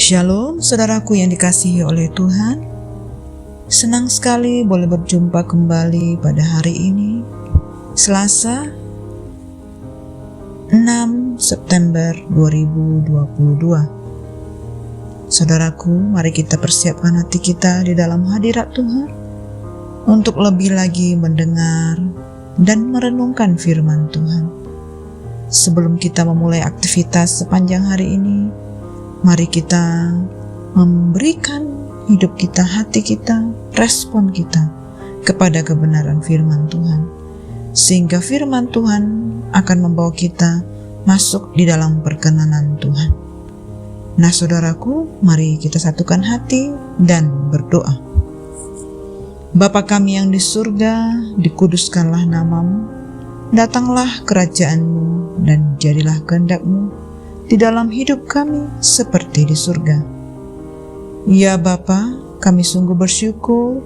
Shalom saudaraku yang dikasihi oleh Tuhan. Senang sekali boleh berjumpa kembali pada hari ini, Selasa 6 September 2022. Saudaraku, mari kita persiapkan hati kita di dalam hadirat Tuhan untuk lebih lagi mendengar dan merenungkan firman Tuhan. Sebelum kita memulai aktivitas sepanjang hari ini, mari kita memberikan hidup kita, hati kita, respon kita kepada kebenaran firman Tuhan. Sehingga firman Tuhan akan membawa kita masuk di dalam perkenanan Tuhan. Nah saudaraku, mari kita satukan hati dan berdoa. Bapa kami yang di surga, dikuduskanlah namamu, datanglah kerajaan-Mu dan jadilah kehendak-Mu di dalam hidup kami seperti di surga. Ya Bapa, kami sungguh bersyukur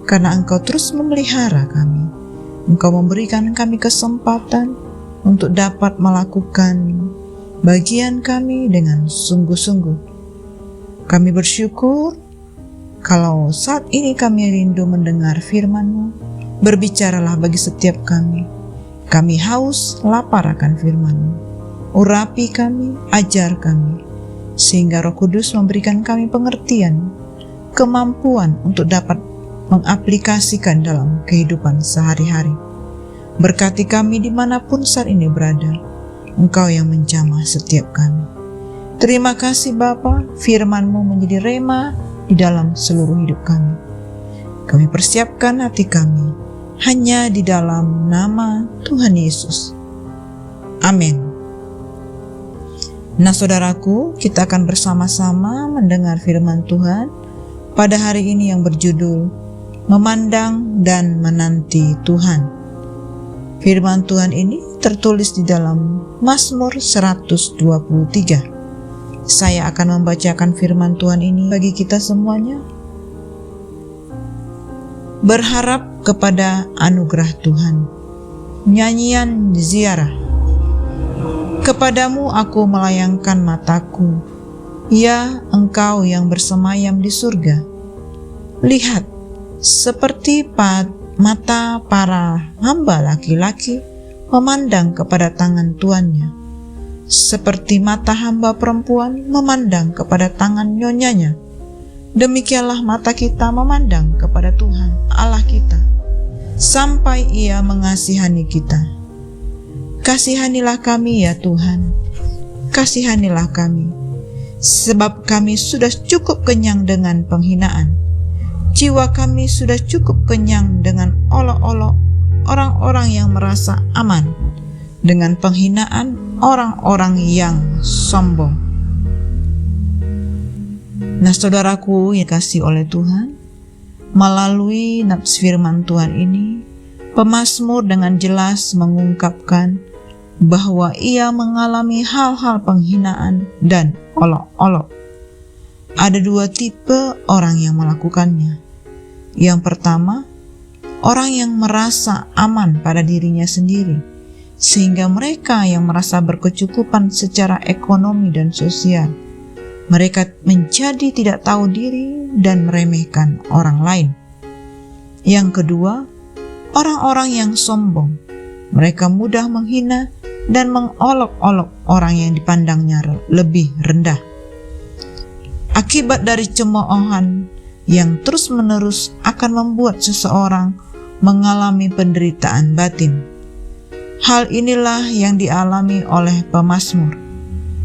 karena Engkau terus memelihara kami. Engkau memberikan kami kesempatan untuk dapat melakukan bagian kami dengan sungguh-sungguh. Kami bersyukur kalau saat ini kami rindu mendengar firman-Mu. Berbicaralah bagi setiap kami. Kami haus, lapar akan firman-Mu. Urapi kami, ajar kami, sehingga Roh Kudus memberikan kami pengertian, kemampuan untuk dapat mengaplikasikan dalam kehidupan sehari-hari. Berkati kami dimanapun saat ini berada. Engkau yang menjamah setiap kami. Terima kasih Bapa, firman-Mu menjadi rema di dalam seluruh hidup kami. Kami persiapkan hati kami hanya di dalam nama Tuhan Yesus. Amin. Nah saudaraku, kita akan bersama-sama mendengar firman Tuhan pada hari ini yang berjudul Memandang dan Menanti Tuhan. Firman Tuhan ini tertulis di dalam Mazmur 123. Saya akan membacakan firman Tuhan ini bagi kita semuanya. Berharap kepada anugerah Tuhan. Nyanyian ziarah. Kepadamu aku melayangkan mataku, ya Engkau yang bersemayam di surga. Lihat, seperti mata para hamba laki-laki memandang kepada tangan tuannya, seperti mata hamba perempuan memandang kepada tangan nyonyanya, demikianlah mata kita memandang kepada Tuhan Allah kita, sampai Ia mengasihani kita. Kasihanilah kami ya Tuhan, kasihanilah kami, sebab kami sudah cukup kenyang dengan penghinaan. Jiwa kami sudah cukup kenyang dengan olok-olok orang-orang yang merasa aman, dengan penghinaan orang-orang yang sombong. Nah saudaraku yang dikasihi oleh Tuhan, melalui nats firman Tuhan ini, pemazmur dengan jelas mengungkapkan bahwa ia mengalami hal-hal penghinaan dan olok-olok. Ada dua tipe orang yang melakukannya. Yang pertama, orang yang merasa aman pada dirinya sendiri, sehingga mereka yang merasa berkecukupan secara ekonomi dan sosial, mereka menjadi tidak tahu diri dan meremehkan orang lain. Yang kedua, orang-orang yang sombong. Mereka mudah menghina dan mengolok-olok orang yang dipandangnya lebih rendah. Akibat dari cemoohan yang terus-menerus akan membuat seseorang mengalami penderitaan batin. Hal inilah yang dialami oleh pemazmur,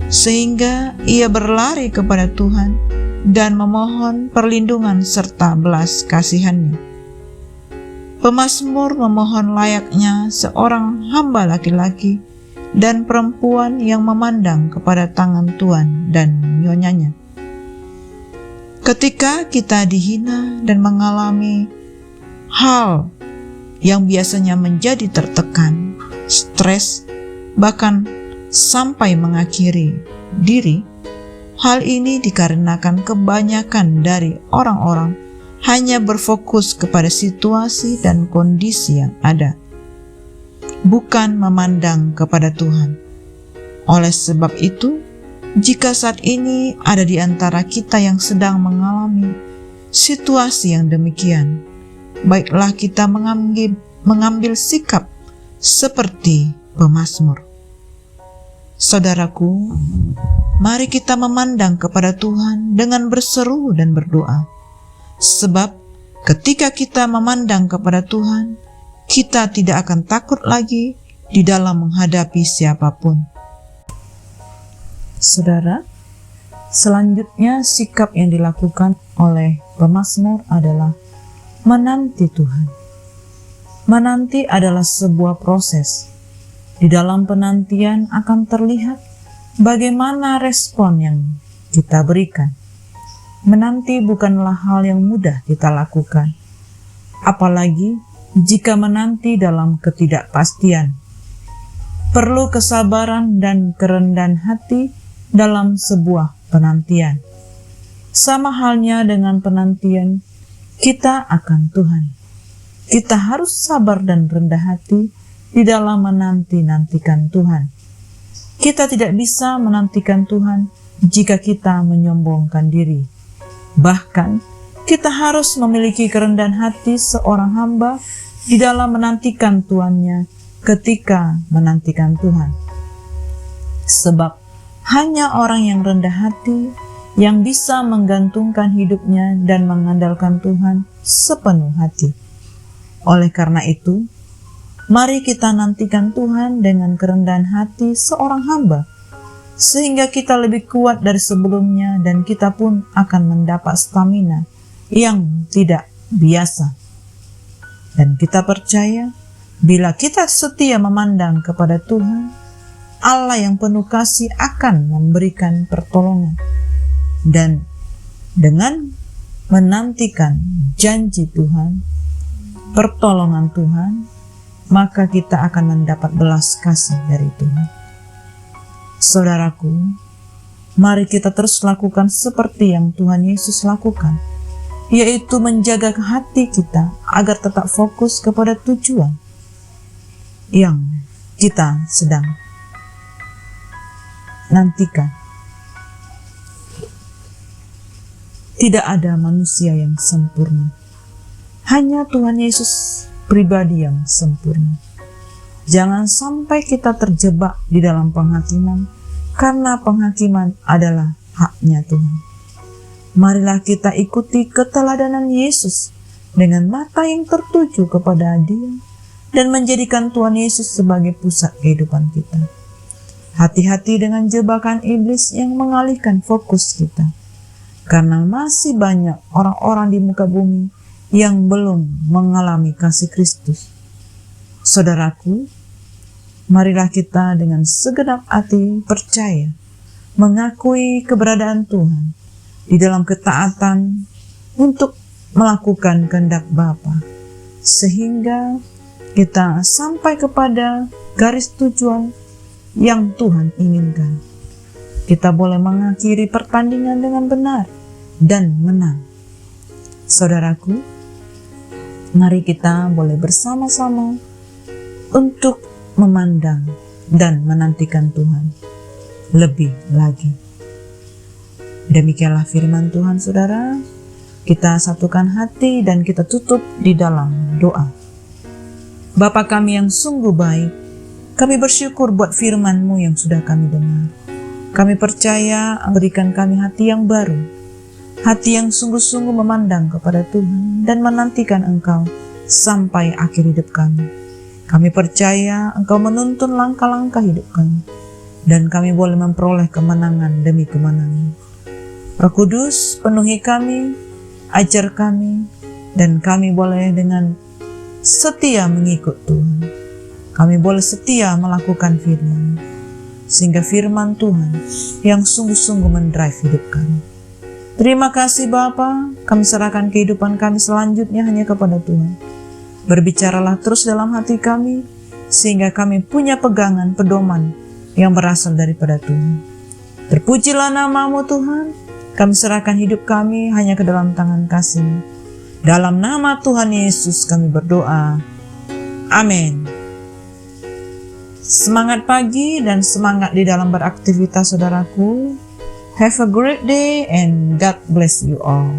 sehingga ia berlari kepada Tuhan dan memohon perlindungan serta belas kasihan-Nya. Pemazmur memohon layaknya seorang hamba laki-laki dan perempuan yang memandang kepada tangan tuan dan nyonyanya. Ketika kita dihina dan mengalami hal yang biasanya menjadi tertekan, stres, bahkan sampai mengakhiri diri, hal ini dikarenakan kebanyakan dari orang-orang hanya berfokus kepada situasi dan kondisi yang ada, bukan memandang kepada Tuhan. Oleh sebab itu, Jika saat ini ada di antara kita yang sedang mengalami situasi yang demikian, baiklah kita mengambil sikap seperti pemazmur. Saudaraku, mari kita memandang kepada Tuhan dengan berseru dan berdoa. Sebab ketika kita memandang kepada Tuhan, kita tidak akan takut lagi di dalam menghadapi siapapun. Saudara, selanjutnya sikap yang dilakukan oleh pemazmur adalah menanti Tuhan. Menanti adalah sebuah proses. Di dalam penantian akan terlihat bagaimana respon yang kita berikan. Menanti bukanlah hal yang mudah kita lakukan, apalagi jika menanti dalam ketidakpastian. Perlu kesabaran dan kerendahan hati dalam sebuah penantian. Sama halnya dengan penantian kita akan Tuhan. Kita harus sabar dan rendah hati di dalam menanti-nantikan Tuhan. Kita tidak bisa menantikan Tuhan jika kita menyombongkan diri. Bahkan, kita harus memiliki kerendahan hati seorang hamba di dalam menantikan tuannya ketika menantikan Tuhan. Sebab, hanya orang yang rendah hati yang bisa menggantungkan hidupnya dan mengandalkan Tuhan sepenuh hati. Oleh karena itu, mari kita nantikan Tuhan dengan kerendahan hati seorang hamba, sehingga kita lebih kuat dari sebelumnya dan kita pun akan mendapat stamina yang tidak biasa. Dan kita percaya, bila kita setia memandang kepada Tuhan, Allah yang penuh kasih akan memberikan pertolongan. Dan dengan menantikan janji Tuhan, pertolongan Tuhan, maka kita akan mendapat belas kasih dari Tuhan. Saudaraku, mari kita terus lakukan seperti yang Tuhan Yesus lakukan, yaitu menjaga hati kita agar tetap fokus kepada tujuan yang kita sedang nantikan. Tidak ada manusia yang sempurna. Hanya Tuhan Yesus pribadi yang sempurna. Jangan sampai kita terjebak di dalam penghakiman, karena penghakiman adalah haknya Tuhan. Marilah kita ikuti keteladanan Yesus dengan mata yang tertuju kepada Dia dan menjadikan Tuhan Yesus sebagai pusat kehidupan kita. Hati-hati dengan jebakan iblis yang mengalihkan fokus kita, karena masih banyak orang-orang di muka bumi yang belum mengalami kasih Kristus. Saudaraku, marilah kita dengan segenap hati percaya, mengakui keberadaan Tuhan di dalam ketaatan untuk melakukan kehendak Bapa, sehingga kita sampai kepada garis tujuan yang Tuhan inginkan. Kita boleh mengakhiri pertandingan dengan benar dan menang. Saudaraku, mari kita boleh bersama-sama untuk memandang dan menantikan Tuhan lebih lagi. Demikianlah firman Tuhan, saudara. Kita satukan hati dan kita tutup di dalam doa. Bapa kami yang sungguh baik, kami bersyukur buat firman-Mu yang sudah kami dengar. Kami percaya berikan kami hati yang baru, hati yang sungguh-sungguh memandang kepada Tuhan dan menantikan Engkau sampai akhir hidup kami. Kami percaya Engkau menuntun langkah-langkah hidup kami, dan kami boleh memperoleh kemenangan demi kemenangan. Roh Kudus, penuhi kami, ajar kami, dan kami boleh dengan setia mengikut Tuhan. Kami boleh setia melakukan firman, sehingga firman Tuhan yang sungguh-sungguh mendrive hidup kami. Terima kasih Bapa, kami serahkan kehidupan kami selanjutnya hanya kepada Tuhan. Berbicaralah terus dalam hati kami, sehingga kami punya pegangan pedoman yang berasal daripada Tuhan. Terpujilah nama-Mu Tuhan, kami serahkan hidup kami hanya ke dalam tangan kasih-Mu. Dalam nama Tuhan Yesus kami berdoa. Amin. Semangat pagi dan semangat di dalam beraktivitas saudaraku. Have a great day and God bless you all.